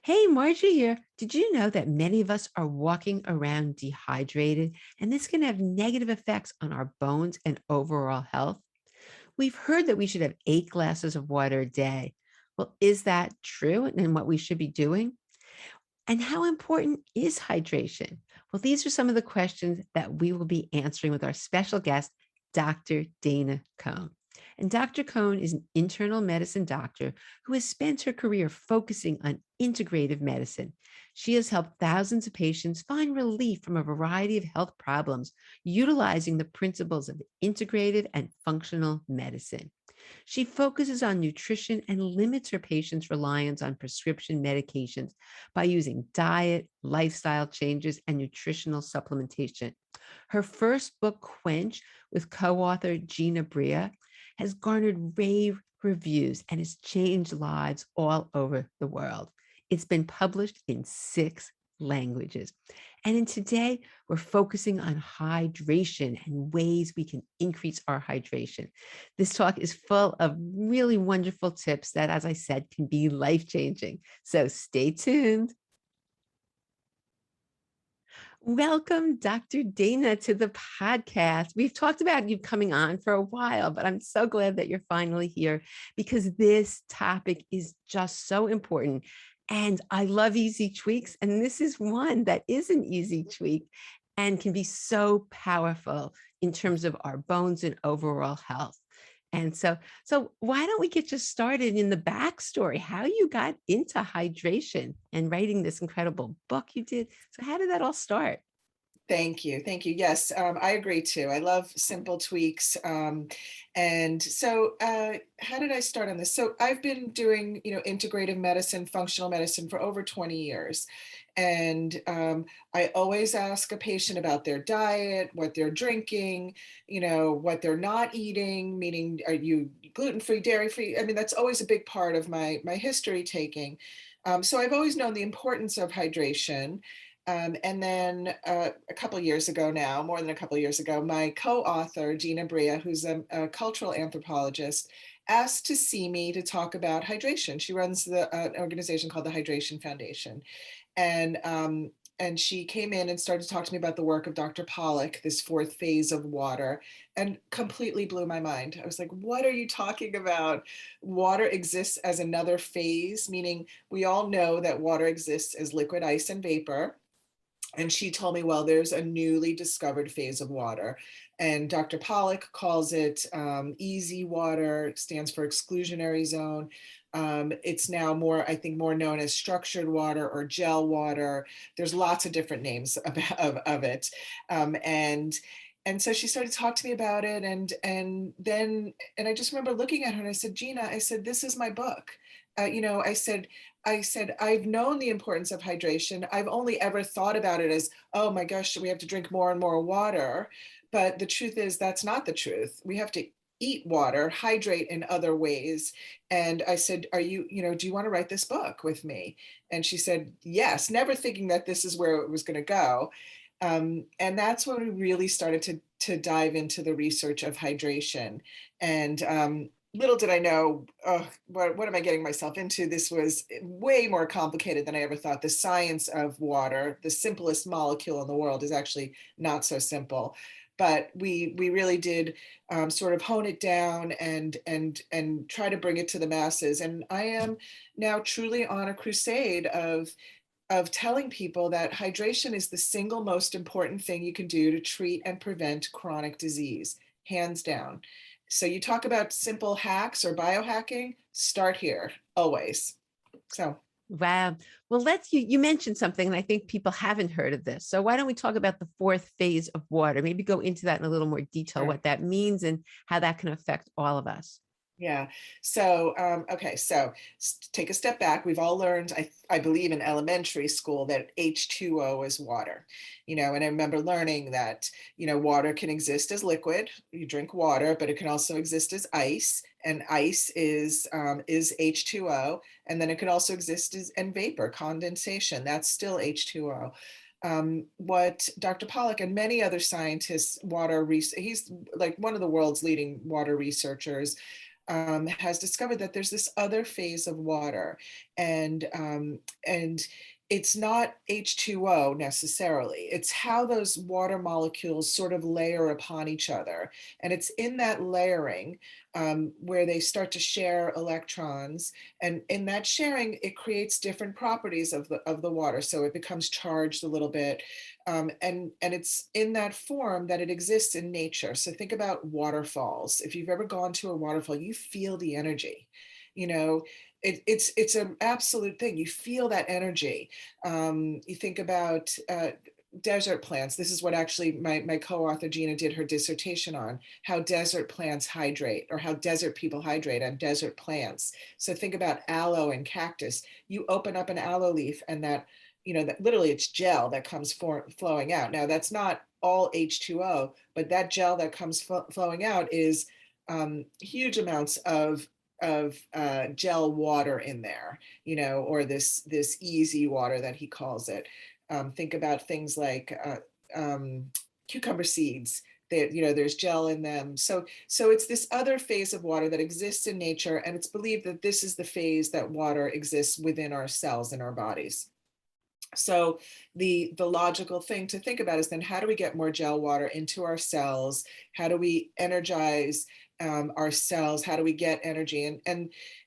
Hey, Margie here. Did you know that many of us are walking around dehydrated, and this can have negative effects on our bones and overall health? We've heard that we should have 8 glasses of water a day. Well, is that true and what we should be doing? And how important is hydration? Well, these are some of the questions that we will be answering with our special guest, Dr. Dana Cohen. And Dr. Cohen is an internal medicine doctor who has spent her career focusing on integrative medicine. She has helped thousands of patients find relief from a variety of health problems utilizing the principles of integrative and functional medicine. She focuses on nutrition and limits her patients' reliance on prescription medications by using diet, lifestyle changes, and nutritional supplementation. Her first book, Quench, with co-author Gina Bria, has garnered rave reviews and has changed lives all over the world. It's been published in 6 languages. And in today, we're focusing on hydration and ways we can increase our hydration. This talk is full of really wonderful tips that, as I said, can be life changing. So stay tuned. Welcome, Dr. Dana, to the podcast. We've talked about you coming on for a while, but I'm so glad that you're finally here because this topic is just so important. And I love easy tweaks. And this is one that is an easy tweak and can be so powerful in terms of our bones and overall health. And so why don't we get you started in the backstory, how you got into hydration and writing this incredible book you did. So how did that all start? Thank you. Thank you. Yes, I agree too. I love simple tweaks. How did I start on this? So I've been doing, integrative medicine, functional medicine for over 20 years. And I always ask a patient about their diet, what they're drinking, what they're not eating, meaning, are you gluten-free, dairy-free? I mean, that's always a big part of my history taking. So I've always known the importance of hydration. And then a couple of years ago now, more than a couple of years ago, my co-author, Gina Bria, who's a cultural anthropologist, asked to see me to talk about hydration. She runs an organization called the Hydration Foundation. And and she came in and started to talk to me about the work of Dr. Pollock, this fourth phase of water, and completely blew my mind. I was like, what are you talking about? Water exists as another phase, meaning we all know that water exists as liquid, ice, and vapor. And she told me, well, there's a newly discovered phase of water. And Dr. Pollock calls it easy water, stands for exclusionary zone. It's now more, I think, more known as structured water or gel water. There's lots of different names of it. And so she started to talk to me about it. And I just remember looking at her and I said, Gina, I said, this is my book. I said, I've known the importance of hydration. I've only ever thought about it as, oh my gosh, we have to drink more and more water. But the truth is, that's not the truth. We have to eat water, hydrate in other ways. And I said, do you want to write this book with me? And she said, yes, never thinking that this is where it was going to go. And that's when we really started to dive into the research of hydration. And little did I know, what am I getting myself into? This was way more complicated than I ever thought. The science of water, the simplest molecule in the world, is actually not so simple. But we really did sort of hone it down and try to bring it to the masses. And I am now truly on a crusade of telling people that hydration is the single most important thing you can do to treat and prevent chronic disease, hands down. So you talk about simple hacks or biohacking, start here, always. So Wow. Well, you mentioned something, and I think people haven't heard of this. So why don't we talk about the fourth phase of water? Maybe go into that in a little more detail, sure. what that means and how that can affect all of us. Yeah. So, okay. So take a step back. We've all learned, I believe in elementary school, that H2O is water, and I remember learning that, water can exist as liquid. You drink water, but it can also exist as ice, and ice is H2O. And then it can also exist as and vapor, condensation. That's still H2O. What Dr. Pollock and many other scientists, he's like one of the world's leading water researchers, has discovered that there's this other phase of water. And it's not H2O necessarily. It's how those water molecules sort of layer upon each other. And it's in that layering where they start to share electrons. And in that sharing, it creates different properties of the water. So it becomes charged a little bit. And it's in that form that it exists in nature. So think about waterfalls. If you've ever gone to a waterfall, you feel the energy. You know, it's an absolute thing. You feel that energy. You think about desert plants. This is what actually my co-author Gina did her dissertation on, how desert plants hydrate, or how desert people hydrate on desert plants. So think about aloe and cactus. You open up an aloe leaf and that literally it's gel that comes flowing out. Now that's not all H2O, but that gel that comes flowing out is huge amounts of gel water in there, or this easy water that he calls it. Think about things like cucumber seeds. There's gel in them. So it's this other phase of water that exists in nature, and it's believed that this is the phase that water exists within our cells in our bodies. So the logical thing to think about is then how do we get more gel water into our cells? How do we energize our cells? How do we get energy?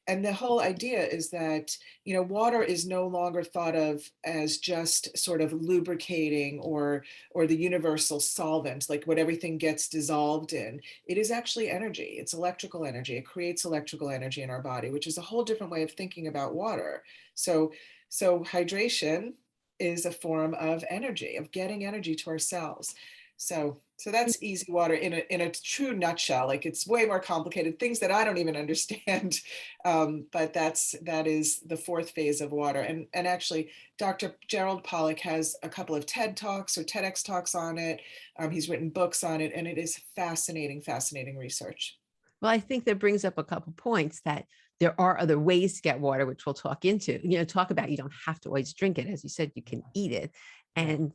And the whole idea is that water is no longer thought of as just sort of lubricating or the universal solvent, like what everything gets dissolved in. It is actually energy. It's electrical energy. It creates electrical energy in our body, which is a whole different way of thinking about water. So hydration is a form of energy, of getting energy to our cells. So that's easy water in a true nutshell. Like, it's way more complicated, things that I don't even understand. But that is the fourth phase of water. And actually, Dr. Gerald Pollack has a couple of TED Talks or TEDx talks on it. He's written books on it, and it is fascinating, fascinating research. Well, I think that brings up a couple points that there are other ways to get water, which we'll talk about. You don't have to always drink it. As you said, you can eat it. Yeah.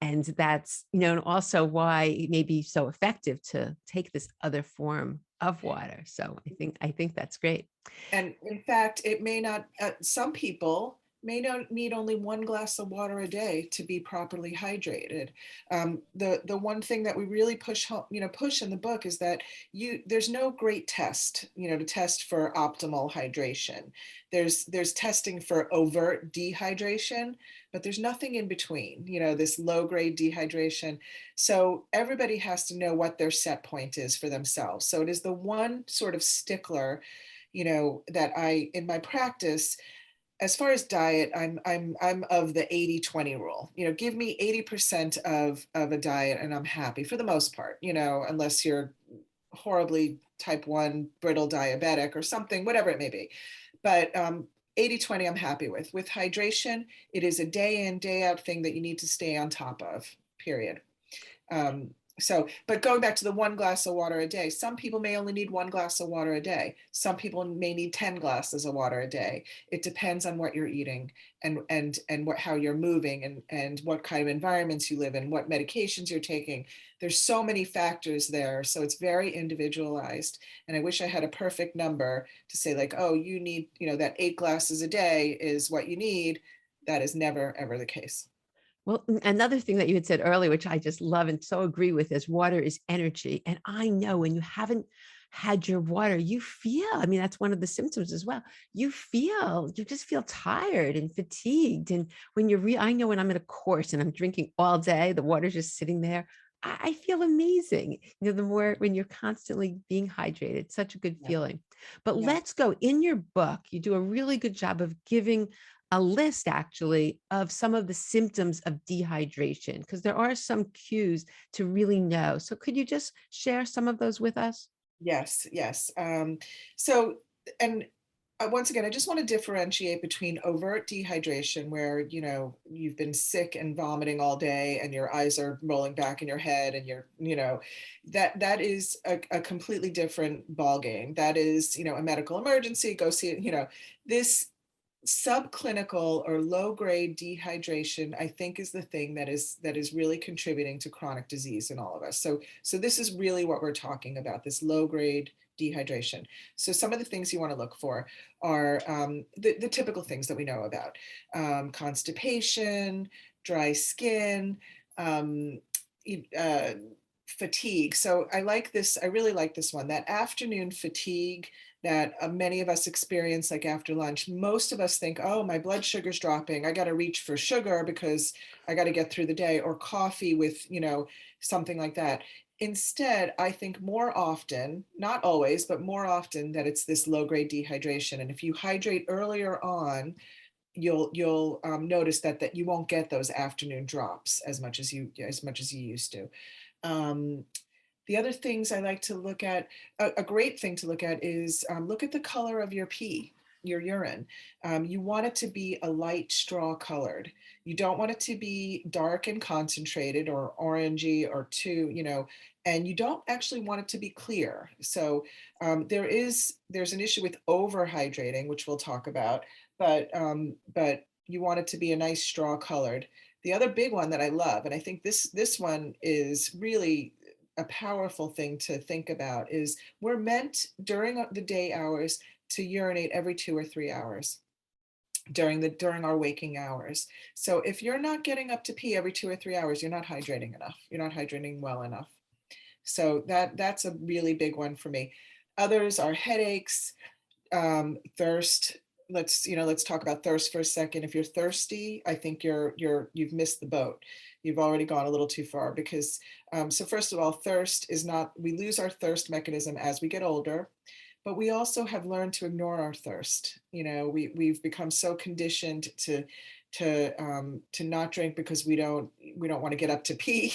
And that's, and also why it may be so effective to take this other form of water. So I think that's great. And in fact, it may not, some people may not need only one glass of water a day to be properly hydrated. The one thing that we really push in the book is that there's no great test, to test for optimal hydration. There's testing for overt dehydration, but there's nothing in between, this low grade dehydration. So everybody has to know what their set point is for themselves. So it is the one sort of stickler that I, in my practice, as far as diet, I'm of the 80-20 rule. Give me 80% of a diet and I'm happy for the most part, unless you're horribly type 1 brittle diabetic or something, whatever it may be. But 80-20 I'm happy with. With hydration, it is a day in, day out thing that you need to stay on top of, period. Um, but going back to the one glass of water a day, some people may only need one glass of water a day. Some people may need 10 glasses of water a day. It depends on what you're eating and how you're moving and what kind of environments you live in, what medications you're taking. There's so many factors there. So it's very individualized. And I wish I had a perfect number to say, like, oh, you need, that 8 glasses a day is what you need. That is never, ever the case. Well, another thing that you had said earlier, which I just love and so agree with, is water is energy. And I know when you haven't had your water, you feel, I mean, that's one of the symptoms as well. You just feel tired and fatigued. And when I know when I'm at a course and I'm drinking all day, the water's just sitting there, I feel amazing. The more when you're constantly being hydrated, such a good Yeah. feeling. But Yeah. let's go in your book. You do a really good job of giving a list actually of some of the symptoms of dehydration, because there are some cues to really know. So could you just share some of those with us? Yes, yes. So, and once again, I just want to differentiate between overt dehydration, where you've been sick and vomiting all day, and your eyes are rolling back in your head, and that is a completely different ball game. That is, a medical emergency. Go see it. This subclinical or low grade dehydration, I think, is the thing that is really contributing to chronic disease in all of us. So this is really what we're talking about, this low grade dehydration. So some of the things you want to look for are the typical things that we know about: constipation, dry skin, um, uh, fatigue. So I like this. I really like this one. That afternoon fatigue that many of us experience, like after lunch. Most of us think, oh, my blood sugar's dropping. I got to reach for sugar because I got to get through the day, or coffee with, something like that. Instead, I think more often, not always, but more often, that it's this low grade dehydration. And if you hydrate earlier on, you'll notice that you won't get those afternoon drops as much as you used to. Um, the other things I like to look at, a great thing to look at is look at the color of your pee, your urine. You want it to be a light straw colored. You don't want it to be dark and concentrated or orangey or and you don't actually want it to be clear. So there's an issue with overhydrating, which we'll talk about, but you want it to be a nice straw colored. The other big one that I love, and I think this one is really a powerful thing to think about, is we're meant during the day hours to urinate every 2 or 3 hours during our waking hours. So if you're not getting up to pee every 2 or 3 hours, you're not hydrating enough. You're not hydrating well enough. So that's a really big one for me. Others are headaches, thirst. Let's talk about thirst for a second. If you're thirsty, I think you've missed the boat. You've already gone a little too far, because so first of all, thirst is not, we lose our thirst mechanism as we get older, but we also have learned to ignore our thirst. We've become so conditioned to not drink because we don't want to get up to pee,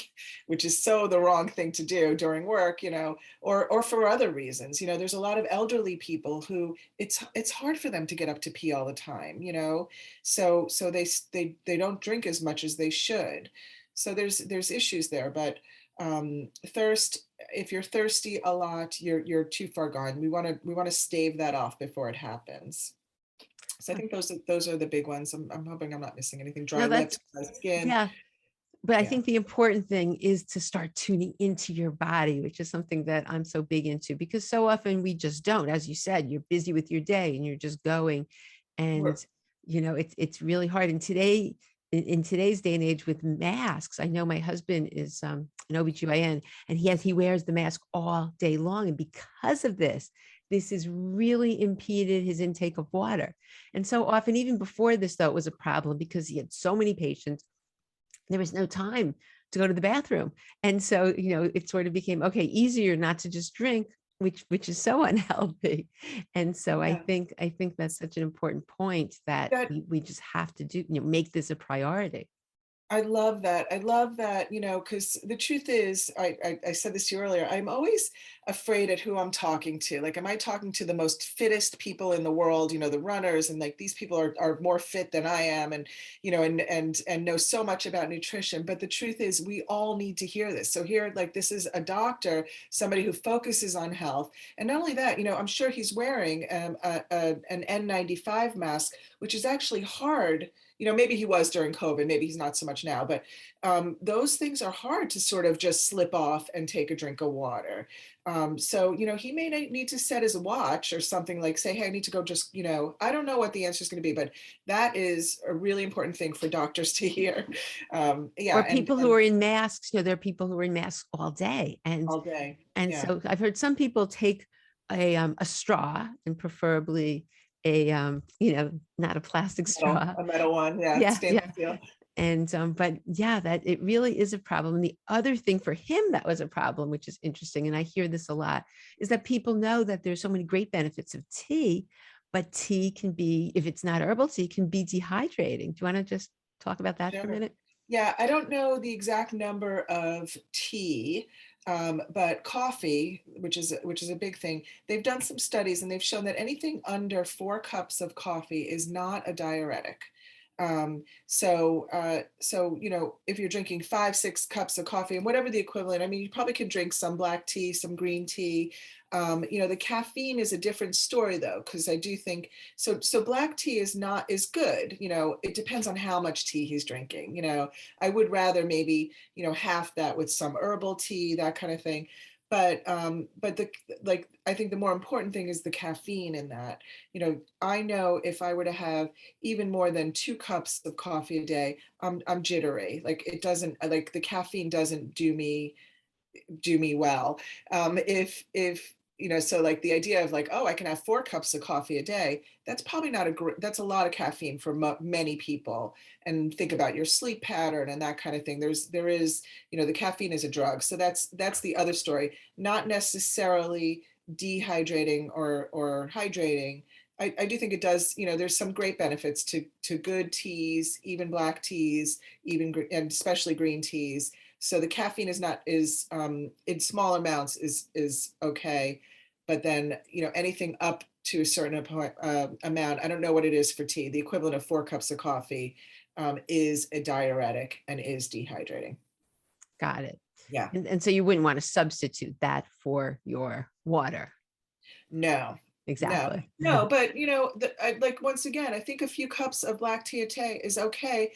which is so the wrong thing to do during work, or for other reasons. There's a lot of elderly people who it's hard for them to get up to pee all the time, so they don't drink as much as they should. So there's issues there, but thirst, if you're thirsty a lot, you're too far gone. We want to stave that off before it happens. So I think those are the big ones. I'm hoping I'm not missing anything. Dry No, that's lips, dry skin. yeah. But I Yeah. think the important thing is to start tuning into your body, which is something that I'm so big into, because so often we just don't. As you said, you're busy with your day and you're just going. We're, And it's really hard. And in today's day and age with masks, I know my husband is an OBGYN, and he wears the mask all day long. And because of this has really impeded his intake of water. And so often, even before this, though, it was a problem because he had so many patients, there was no time to go to the bathroom. And so, it sort of became, okay, easier not to just drink, which is so unhealthy. And so I yeah. think that's such an important point, that That we just have to make this a priority. I love that. I love that, because the truth is, I said this to you earlier, I'm always afraid at who I'm talking to. Like, am I talking to the most fittest people in the world, the runners, and like these people are more fit than I am, and and know so much about nutrition. But the truth is, we all need to hear this. So here, like, this is a doctor, somebody who focuses on health. And not only that, I'm sure he's wearing an N95 mask, which is actually hard. Maybe he was during COVID, maybe he's not so much now, but those things are hard to sort of just slip off and take a drink of water. So, he may need to set his watch or something, like say, hey, I need to go just, I don't know what the answer is going to be, but that is a really important thing for doctors to hear. Yeah. Or And, people who and are in masks, there are people who are in masks all day. And all day. And Yeah. so I've heard some people take a straw, and preferably not a plastic straw. A metal one. Yeah. Yeah, Stainless yeah. steel. And but yeah, that it really is a problem. And the other thing for him that was a problem, which is interesting, and I hear this a lot, is that people know that there's so many great benefits of tea, but tea can be, if it's not herbal tea, can be dehydrating. Do you want to just talk about that for a Sure. minute? Yeah, I don't know the exact number of tea, but coffee, which is a big thing. They've done some studies and they've shown that anything under 4 cups of coffee is not a diuretic. So if you're drinking 5, 6 cups of coffee and whatever the equivalent, I mean, you probably could drink some black tea, some green tea. The caffeine is a different story though, because I do think so. So black tea is good. It depends on how much tea he's drinking. I would rather maybe half that with some herbal tea, that kind of thing. but the like I think the more important thing is the caffeine in that. I know if I were to have even more than 2 cups of coffee a day, I'm jittery. Like it doesn't like the caffeine doesn't do me well. If so like the idea of like, oh, I can have 4 cups of coffee a day, that's probably not that's a lot of caffeine for many people. And think about your sleep pattern and that kind of thing. There is, the caffeine is a drug. So that's the other story. Not necessarily dehydrating or hydrating. I do think it does, there's some great benefits to good teas, even black teas, and especially green teas. So the caffeine is not is in small amounts is okay, but then anything up to a certain amount. I don't know what it is for tea. The equivalent of 4 cups of coffee is a diuretic and is dehydrating. Got it. Yeah. And so you wouldn't want to substitute that for your water. No. No, Exactly. no, but like once again, I think a few cups of black tea a day is okay.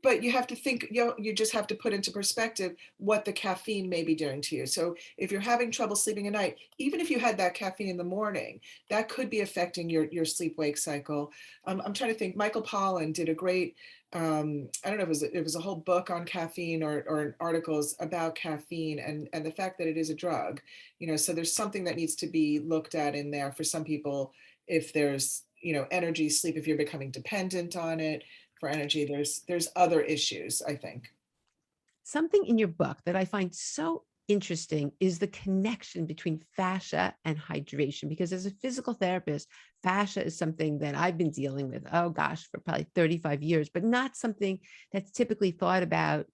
But you have to think, you just have to put into perspective what the caffeine may be doing to you. So if you're having trouble sleeping at night, even if you had that caffeine in the morning, that could be affecting your sleep wake cycle. I'm trying to think. Michael Pollan did a great, I don't know if it was a whole book on caffeine or articles about caffeine and the fact that it is a drug. So there's something that needs to be looked at in there for some people. If there's energy, sleep, if you're becoming dependent on it for energy, there's other issues, I think. Something in your book that I find so interesting is the connection between fascia and hydration. Because as a physical therapist, fascia is something that I've been dealing with, oh gosh, for probably 35 years, but not something that's typically thought about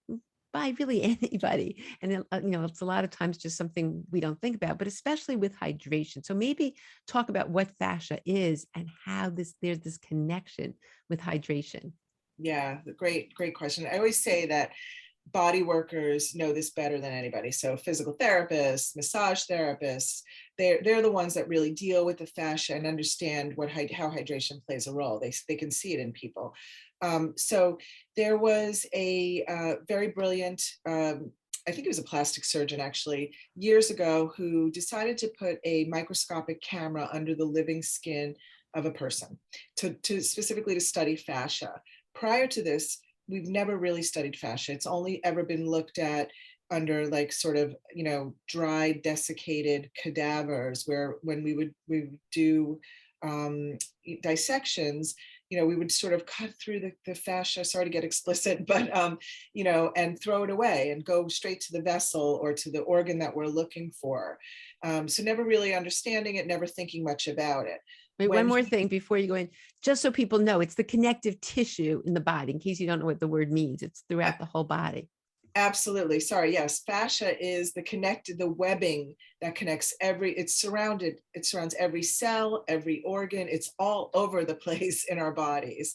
by really anybody. And it's a lot of times just something we don't think about, but especially with hydration. So maybe talk about what fascia is and how there's this connection with hydration. Yeah, great question. I always say that body workers know this better than anybody. So physical therapists, massage therapists, they're the ones that really deal with the fascia and understand how hydration plays a role. They can see it in people. So there was a very brilliant, I think it was a plastic surgeon actually, years ago, who decided to put a microscopic camera under the living skin of a person to specifically to study fascia. Prior to this, we've never really studied fascia. It's only ever been looked at under like sort of, dry, desiccated cadavers, where when we would do dissections, we would sort of cut through the fascia, sorry to get explicit, but, and throw it away and go straight to the vessel or to the organ that we're looking for. So never really understanding it, never thinking much about it. Wait, one When more thing before you go in, just so people know, it's the connective tissue in the body, in case you don't know what the word means. It's throughout the whole body. Absolutely. Sorry. Yes. Fascia is the webbing that connects it surrounds every cell, every organ. It's all over the place in our bodies.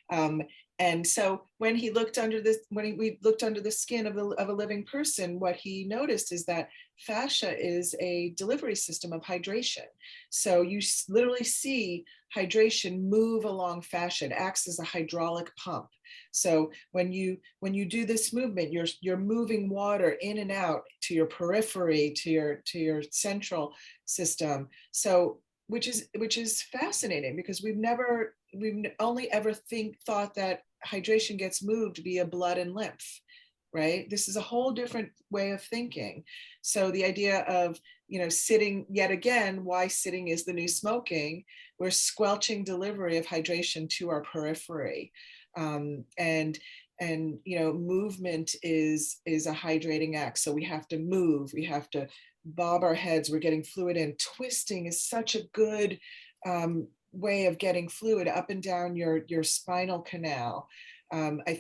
Um, and so when we looked under the skin of a living person, what he noticed is that fascia is a delivery system of hydration. So you literally see hydration move along fascia. It acts as a hydraulic pump. So when you do this movement, you're moving water in and out to your periphery, to your central system. So which is fascinating, because we've only ever thought that hydration gets moved via blood and lymph, right? This is a whole different way of thinking. So the idea of, sitting, yet again, why sitting is the new smoking, we're squelching delivery of hydration to our periphery. And movement is a hydrating act. So we have to move, we have to bob our heads, we're getting fluid in. Twisting is such a good way of getting fluid up and down your spinal canal. I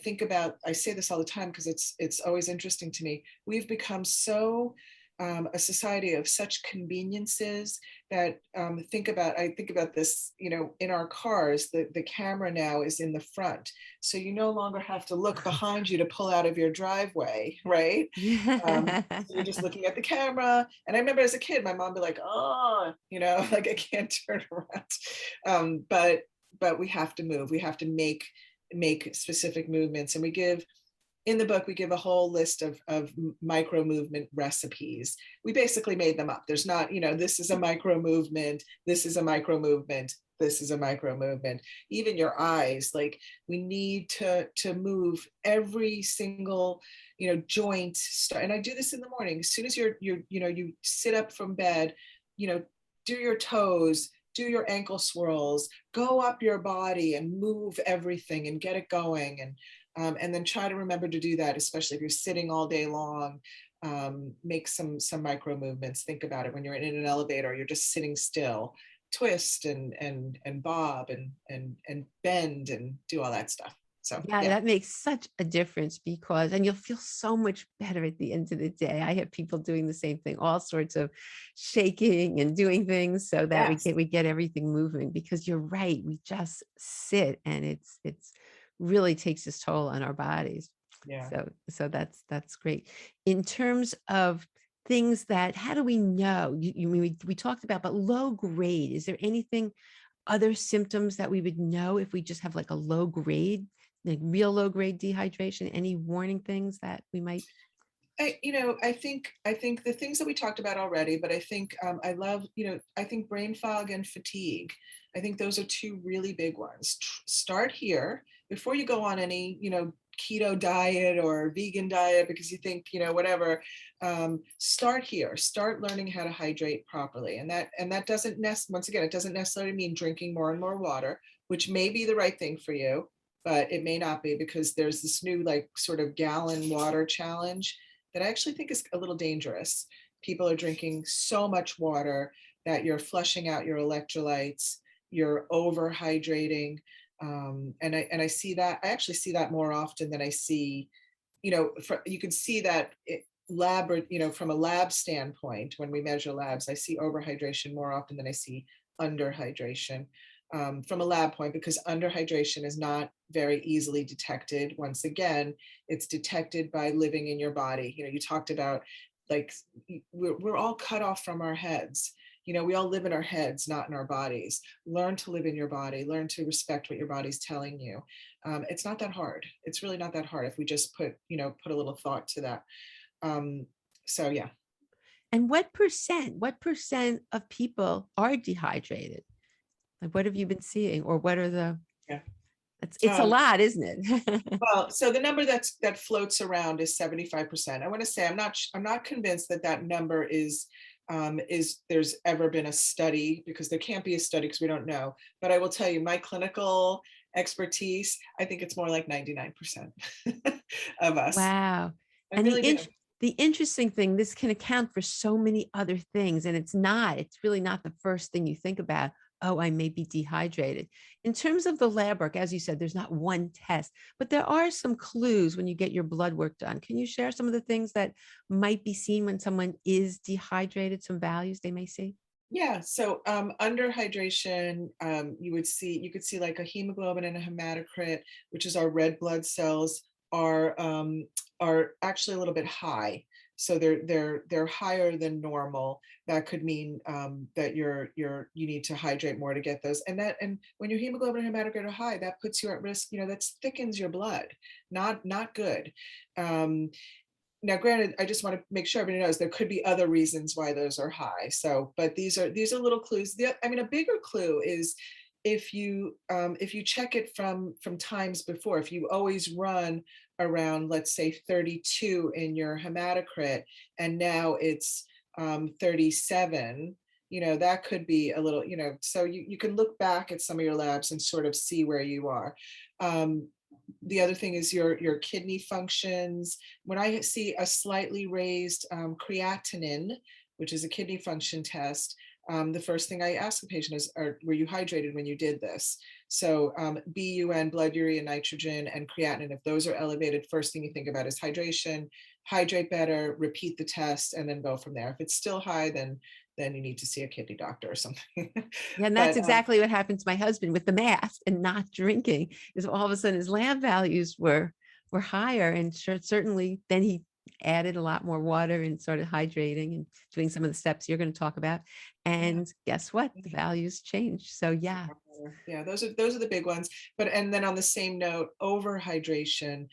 say this all the time because it's always interesting to me. We've become so a society of such conveniences that I think about this, in our cars, the camera now is in the front. So you no longer have to look behind you to pull out of your driveway, right? So you're just looking at the camera. And I remember as a kid, my mom would be like, oh, like I can't turn around. But we have to move. We have to make specific movements, and we give in the book, we give a whole list of micro movement recipes. We basically made them up. There's not, this is a micro movement, this is a micro movement, this is a micro movement. Even your eyes, like we need to move every single, joint. And I do this in the morning. As soon as you sit up from bed, do your toes, do your ankle swirls, go up your body and move everything and get it going. And then try to remember to do that, especially if you're sitting all day long. Make some micro movements. Think about it when you're in an elevator, you're just sitting still. Twist and bob and bend and do all that stuff. So Yeah, yeah. that makes such a difference and you'll feel so much better at the end of the day. I have people doing the same thing, all sorts of shaking and doing things so that we Yes. get everything moving, because you're right. We just sit and it's really takes its toll on our bodies. Yeah. So that's great. In terms of things that, how do we know? We talked about, but low grade, is there anything, other symptoms that we would know if we just have like a low grade, like real low grade dehydration? Any warning things that we might? I think the things that we talked about already, but I think I love, I think brain fog and fatigue. I think those are two really big ones. Start here before you go on any, keto diet or vegan diet because you think, whatever. Start here. Start learning how to hydrate properly, and that doesn't once again, it doesn't necessarily mean drinking more and more water, which may be the right thing for you, but it may not be, because there's this new like sort of gallon water challenge that I actually think is a little dangerous. People are drinking so much water that you're flushing out your electrolytes, you're overhydrating. And I see that, I actually see that more often than I see, you can see that lab, or, from a lab standpoint, when we measure labs, I see overhydration more often than I see underhydration. From a lab point, because underhydration is not very easily detected. Once again, it's detected by living in your body. You talked about, like, we're all cut off from our heads. We all live in our heads, not in our bodies. Learn to live in your body. Learn to respect what your body's telling you. It's not that hard. It's really not that hard if we just put a little thought to that. So yeah. And what percent of people are dehydrated? Like, what have you been seeing, or what are the, Yeah. it's a lot, isn't it? Well, so the number that floats around is 75%. I want to say I'm not convinced that number is there's ever been a study, because there can't be a study because we don't know. But I will tell you, my clinical expertise, I think it's more like 99% of us. Wow. I And really do. the interesting thing, this can account for so many other things. And it's really not the first thing you think about. Oh, I may be dehydrated. In terms of the lab work, as you said, there's not one test, but there are some clues when you get your blood work done. Can you share some of the things that might be seen when someone is dehydrated, some values they may see? Yeah, so under hydration, you could see like a hemoglobin and a hematocrit, which is our red blood cells, are actually a little bit high. So they're higher than normal. That could mean that you need to hydrate more to get those. And when your hemoglobin and hematocrit are high, that puts you at risk. That thickens your blood. Not good. Now, granted, I just want to make sure everybody knows there could be other reasons why those are high. So, but these are little clues. A bigger clue is if you check it from times before. If you always run around, let's say 32 in your hematocrit, and now it's 37. That could be a little. So you can look back at some of your labs and sort of see where you are. The other thing is your kidney functions. When I see a slightly raised creatinine, which is a kidney function test, the first thing I ask the patient is, were you hydrated when you did this? So BUN, blood urea nitrogen, and creatinine, if those are elevated, first thing you think about is hydration. Hydrate better, repeat the test, and then go from there. If it's still high, then you need to see a kidney doctor or something. Yeah, and that's But exactly what happened to my husband with the math and not drinking. Is all of a sudden his lab values were higher, and certainly then he added a lot more water and started hydrating and doing some of the steps you're going to talk about. yeah. And guess what? The values changed. So yeah. Yeah, those are the big ones. And then on the same note, overhydration.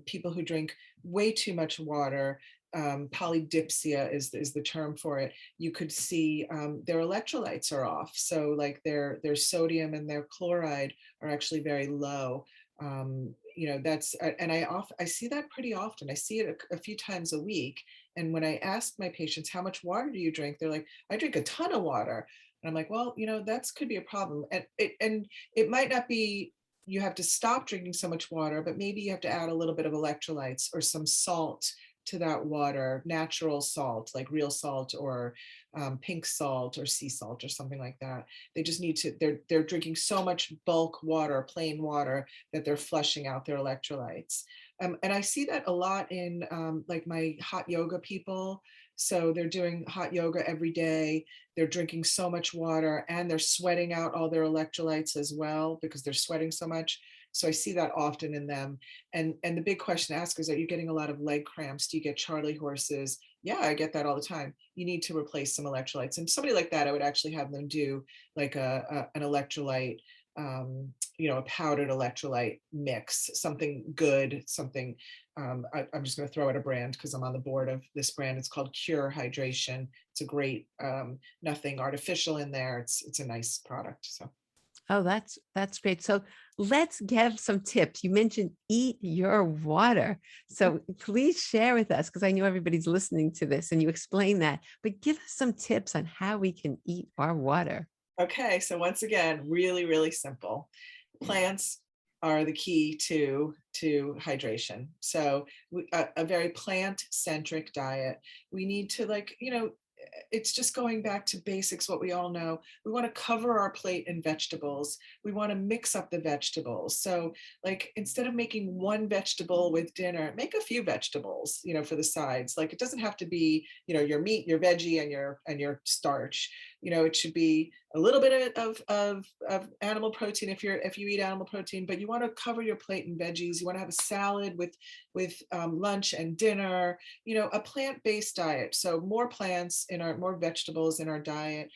people who drink way too much water, polydipsia is the term for it. You could see their electrolytes are off. So like their sodium and their chloride are actually very low. That's and I see that pretty often. I see it a few times a week. And when I ask my patients, how much water do you drink? They're like, I drink a ton of water. And I'm like, well, that's could be a problem. And it might not be you have to stop drinking so much water, but maybe you have to add a little bit of electrolytes or some salt to that water, natural salt, like real salt or pink salt or sea salt or something like that. They just need to, they're drinking so much bulk water, plain water, that they're flushing out their electrolytes. And I see that a lot in like my hot yoga people. So they're doing hot yoga every day. They're drinking so much water and they're sweating out all their electrolytes as well because they're sweating so much. So I see that often in them. And the big question to ask is, are you getting a lot of leg cramps? Do you get Charlie horses? Yeah, I get that all the time. You need to replace some electrolytes. And somebody like that, I would actually have them do like an electrolyte, a powdered electrolyte mix, something good, something, I'm just going to throw out a brand because I'm on the board of this brand. It's called Cure Hydration. It's a great, nothing artificial in there. It's a nice product. So. Oh, that's great. So let's give some tips. You mentioned eat your water. So please share with us, because I know everybody's listening to this and you explain that, but give us some tips on how we can eat our water. Okay, so once again, really, really simple. Plants are the key to hydration. So a very plant-centric diet. We need to it's just going back to basics, what we all know. We want to cover our plate in vegetables. We want to mix up the vegetables. So like instead of making one vegetable with dinner, make a few vegetables, for the sides. Like it doesn't have to be, your meat, your veggie, and your starch. It should be a little bit of animal protein if you eat animal protein, but you want to cover your plate in veggies. You want to have a salad with lunch and dinner, a plant-based diet. So more plants more vegetables in our diet.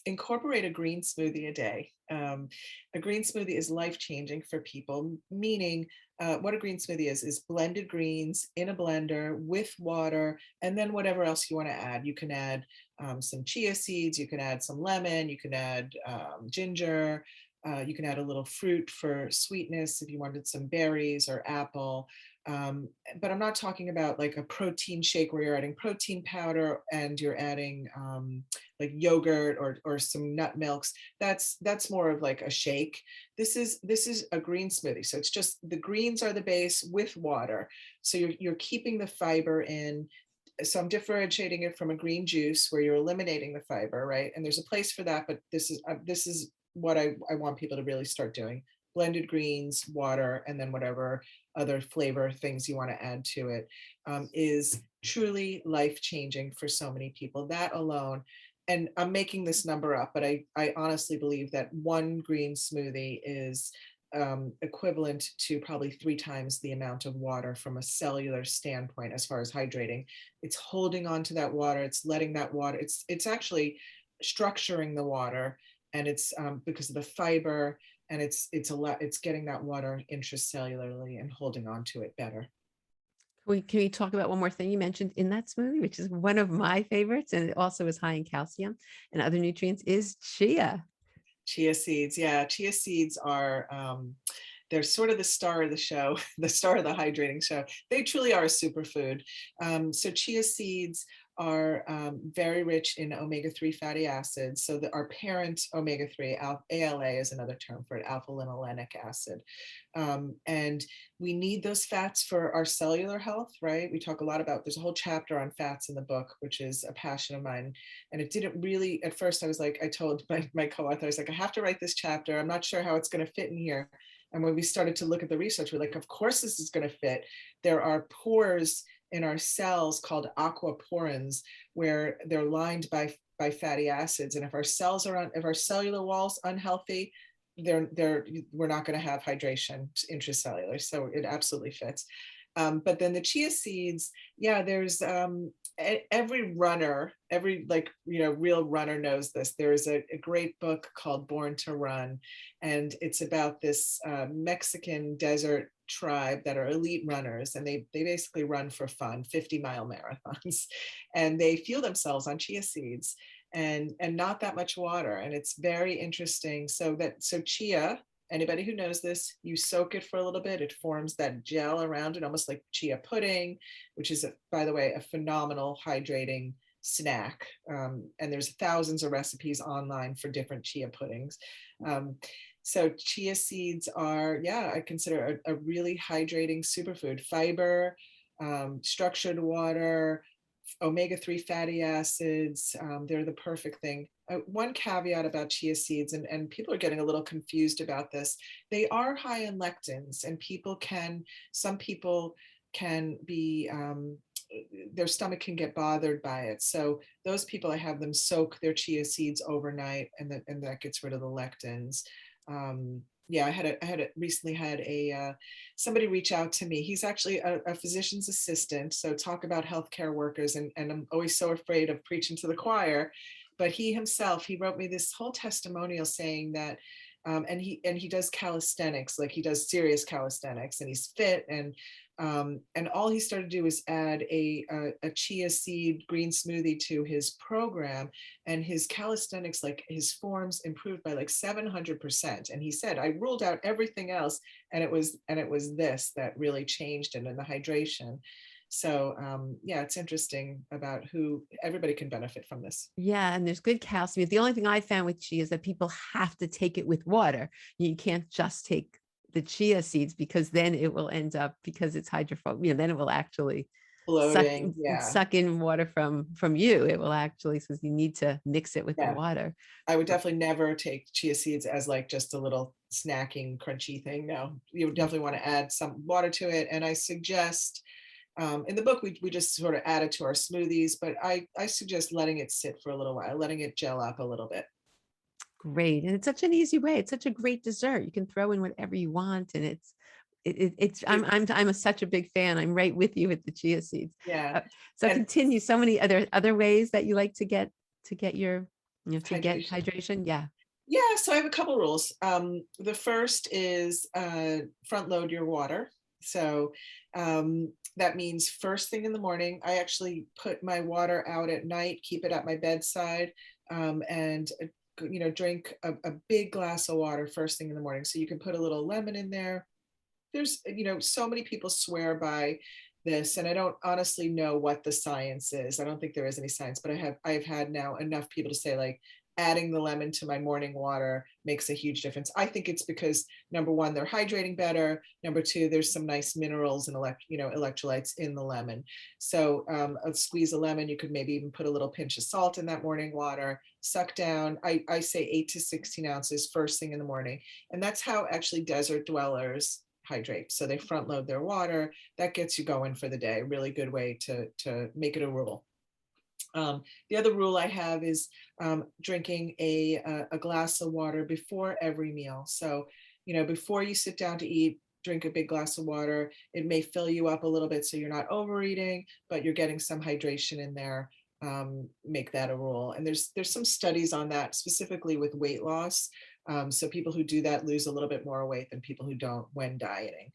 Incorporate a green smoothie a day. A green smoothie is life-changing for people, meaning what a green smoothie is blended greens in a blender with water, and then whatever else you want to add. You can add some chia seeds, you can add some lemon, you can add ginger, you can add a little fruit for sweetness if you wanted some berries or apple. But I'm not talking about like a protein shake where you're adding protein powder and you're adding like yogurt or some nut milks. That's more of like a shake. This is a green smoothie. So it's just the greens are the base with water. So you're keeping the fiber in. So I'm differentiating it from a green juice where you're eliminating the fiber, right? And there's a place for that, but this is what I want people to really start doing. Blended greens, water, and then whatever other flavor things you want to add to it is truly life-changing for so many people. That alone, and I'm making this number up, but I honestly believe that one green smoothie is equivalent to probably 3 times the amount of water from a cellular standpoint as far as hydrating. It's holding on to that water. It's letting that water, it's actually structuring the water, and it's because of the fiber, and it's getting that water intracellularly and holding on to it better. Can we talk about one more thing you mentioned in that smoothie, which is one of my favorites, and it also is high in calcium and other nutrients, is chia. Chia seeds, yeah, chia seeds are they're sort of the star of the show, the star of the hydrating show. They truly are a superfood. So chia seeds are very rich in omega-3 fatty acids. So our parent omega-3, ALA is another term for it, alpha linolenic acid. And we need those fats for our cellular health, right? We talk a lot about, there's a whole chapter on fats in the book, which is a passion of mine. And it didn't really, at first I was like, I told my co-author, I was like, I have to write this chapter. I'm not sure how it's going to fit in here. And when we started to look at the research, we're like, of course this is going to fit. There are pores in our cells called aquaporins, where they're lined by fatty acids. And if our if our cellular walls unhealthy, we're not going to have hydration intracellular. So it absolutely fits. But then the chia seeds, yeah, there's every runner, real runner knows this. There is a great book called Born to Run, and it's about this Mexican desert tribe that are elite runners, and they basically run for fun, 50-mile marathons, and they fuel themselves on chia seeds and not that much water. And it's very interesting. So chia, anybody who knows this, you soak it for a little bit, it forms that gel around it, almost like chia pudding, which is, by the way, a phenomenal hydrating snack. And there's thousands of recipes online for different chia puddings. So chia seeds are, yeah, I consider a really hydrating superfood. Fiber, structured water, omega-3 fatty acids, they're the perfect thing. One caveat about chia seeds, and people are getting a little confused about this, they are high in lectins, and some people can be, their stomach can get bothered by it. So those people, I have them soak their chia seeds overnight, and that gets rid of the lectins. Yeah, recently had somebody reach out to me. He's actually a physician's assistant. So talk about healthcare workers, and I'm always so afraid of preaching to the choir. But he himself, he wrote me this whole testimonial saying that, and he does calisthenics, like he does serious calisthenics, and he's fit, and all he started to do is add a chia seed green smoothie to his program, and his calisthenics, like his forms, improved by like 700%. And he said, I ruled out everything else, and it was this that really changed it, and the hydration. So yeah, it's interesting about who everybody can benefit from this. Yeah, and there's good calcium. The only thing I found with chia is that people have to take it with water. You can't just take the chia seeds, because then it will end up, because it's hydrophobic, then it will actually suck Bloating, yeah, suck in water from you. It will actually, so you need to mix it with the yeah. water. I would definitely never take chia seeds as like just a little snacking crunchy thing. No, you would definitely want to add some water to it. And I suggest, in the book, we just sort of add it to our smoothies, but I suggest letting it sit for a little while, letting it gel up a little bit. Great. And it's such an easy way. It's such a great dessert. You can throw in whatever you want. And it's such a big fan. I'm right with you with the chia seeds. Yeah. Uh, so And continue. So many other ways that you like to get your, to get hydration. hydration. Yeah. Yeah, so I have a couple rules. The first is front load your water. So that means first thing in the morning. I actually put my water out at night, keep it at my bedside, and drink a big glass of water first thing in the morning. So you can put a little lemon in there. There's so many people swear by this, and I don't honestly know what the science is. I don't think there is any science, but I've had now enough people to say, like, adding the lemon to my morning water makes a huge difference. I think it's because, number one, they're hydrating better. Number two, there's some nice minerals and electrolytes in the lemon. So a squeeze of lemon, you could maybe even put a little pinch of salt in that morning water, suck down. I say 8 to 16 ounces first thing in the morning. And that's how actually desert dwellers hydrate. So they front load their water. That gets you going for the day. Really good way to make it a rule. The other rule I have is drinking a glass of water before every meal. So, before you sit down to eat, drink a big glass of water. It may fill you up a little bit so you're not overeating, but you're getting some hydration in there. Make that a rule. And there's some studies on that, specifically with weight loss. So people who do that lose a little bit more weight than people who don't when dieting.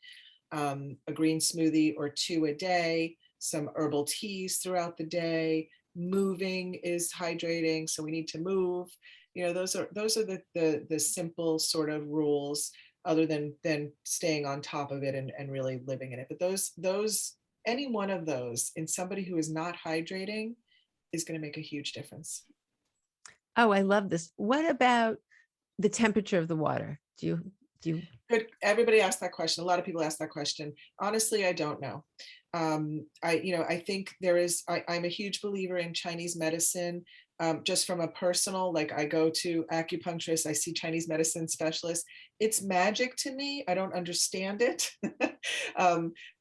A green smoothie or two a day, some herbal teas throughout the day. Moving is hydrating, so we need to move. Those are the simple sort of rules, other than staying on top of it and really living in it. But those any one of those in somebody who is not hydrating is going to make a huge difference. Oh, I love this. What about the temperature of the water? Do you? Good. Everybody asked that question. A lot of people ask that question. Honestly, I don't know. I think I'm a huge believer in Chinese medicine. Just from a personal, like, I go to acupuncturists, I see Chinese medicine specialists. It's magic to me. I don't understand it.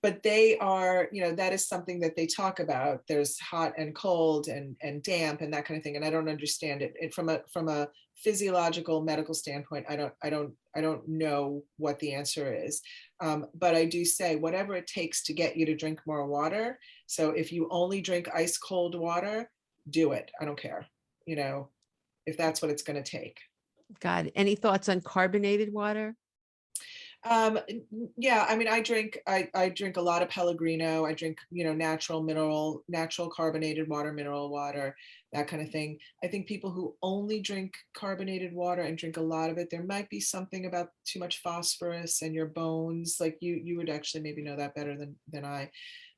But they are, that is something that they talk about. There's hot and cold and damp and that kind of thing. And I don't understand it. From a physiological medical standpoint, I don't know what the answer is. But I do say, whatever it takes to get you to drink more water. So if you only drink ice cold water, do it. I don't care, if that's what it's going to take. God, any thoughts on carbonated water? Yeah, I mean, I drink a lot of Pellegrino. I drink, natural carbonated water, mineral water, that kind of thing. I think people who only drink carbonated water and drink a lot of it, there might be something about too much phosphorus and your bones. Like you would actually maybe know that better than I.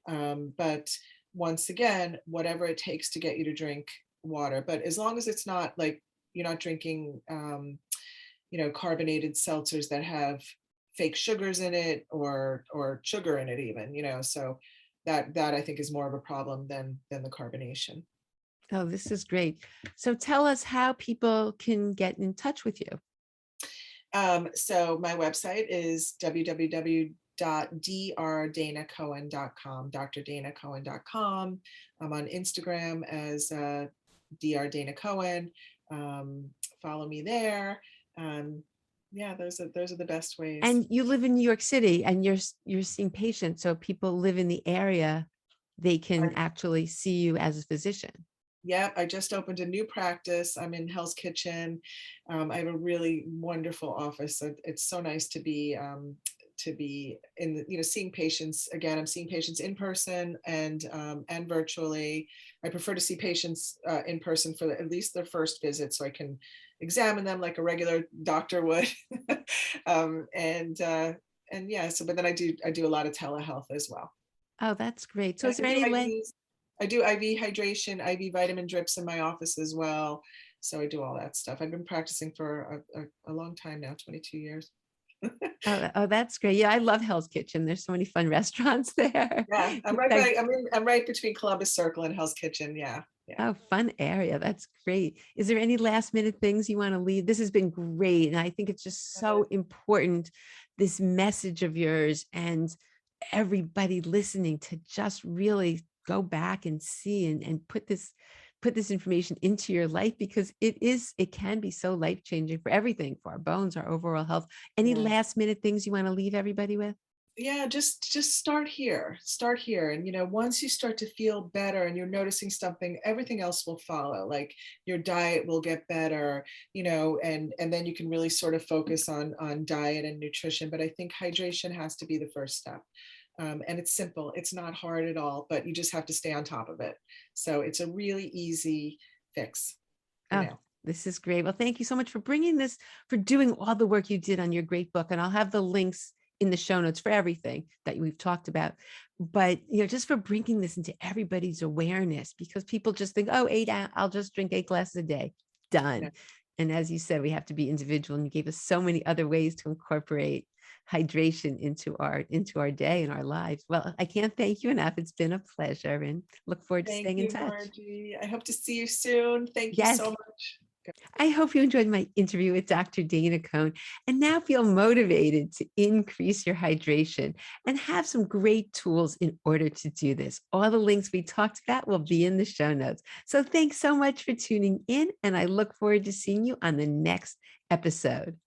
But once again, whatever it takes to get you to drink water. But as long as it's not like you're not drinking carbonated seltzers that have fake sugars in it or sugar in it even, so that I think is more of a problem than the carbonation. Oh, this is great. So tell us how people can get in touch with you. So my website is www.drdanacohen.com, drdanacohen.com. I'm on Instagram as drdanacohen. Um, Follow me there. Um, yeah, those are the best ways. And you live in New York City and you're seeing patients. So people live in the area, they can actually see you as a physician. Yeah, I just opened a new practice. I'm in Hell's Kitchen. I have a really wonderful office. It's so nice to be in seeing patients again. I'm seeing patients in person and virtually. I prefer to see patients in person for at least their first visit, so I can examine them like a regular doctor would. And yeah, so but then I do a lot of telehealth as well. Oh, that's great. So And is there any way? I do IV hydration, IV vitamin drips in my office as well. So I do all that stuff. I've been practicing for a long time now, 22 years. Oh, that's great. Yeah, I love Hell's Kitchen. There's so many fun restaurants there. Yeah, I'm right Like, by, I'm right between Columbus Circle and Hell's Kitchen. Yeah, yeah. oh, fun area. That's great. Is there any last minute things you want to leave? This has been great. And I think it's just so important, this message of yours and everybody listening to just really go back and see and put this information into your life because it can be so life changing for everything, for our bones, our overall health. Any Yeah. last minute things you want to leave everybody with? Yeah, just start here, and once you start to feel better and you're noticing something, everything else will follow. Like your diet will get better, and then you can really sort of focus on diet and nutrition. But I think hydration has to be the first step. And it's simple, it's not hard at all, but you just have to stay on top of it. So it's a really easy fix for Oh, now. this is great. Well, thank you so much for bringing this, for doing all the work you did on your great book. And I'll have the links in the show notes for everything that we've talked about. But, just for bringing this into everybody's awareness, because people just think, oh, I'll just drink 8 glasses a day. Yeah. Done. And as you said, we have to be individual. And you gave us so many other ways to incorporate hydration into our day and our lives. Well, I can't thank you enough. It's been a pleasure and look forward to Thank staying in you, touch. Margie. I hope to see you soon. Thank you so Yes. much. I hope you enjoyed my interview with Dr. Dana Cohn and now feel motivated to increase your hydration and have some great tools in order to do this. All the links we talked about will be in the show notes. So thanks so much for tuning in, and I look forward to seeing you on the next episode.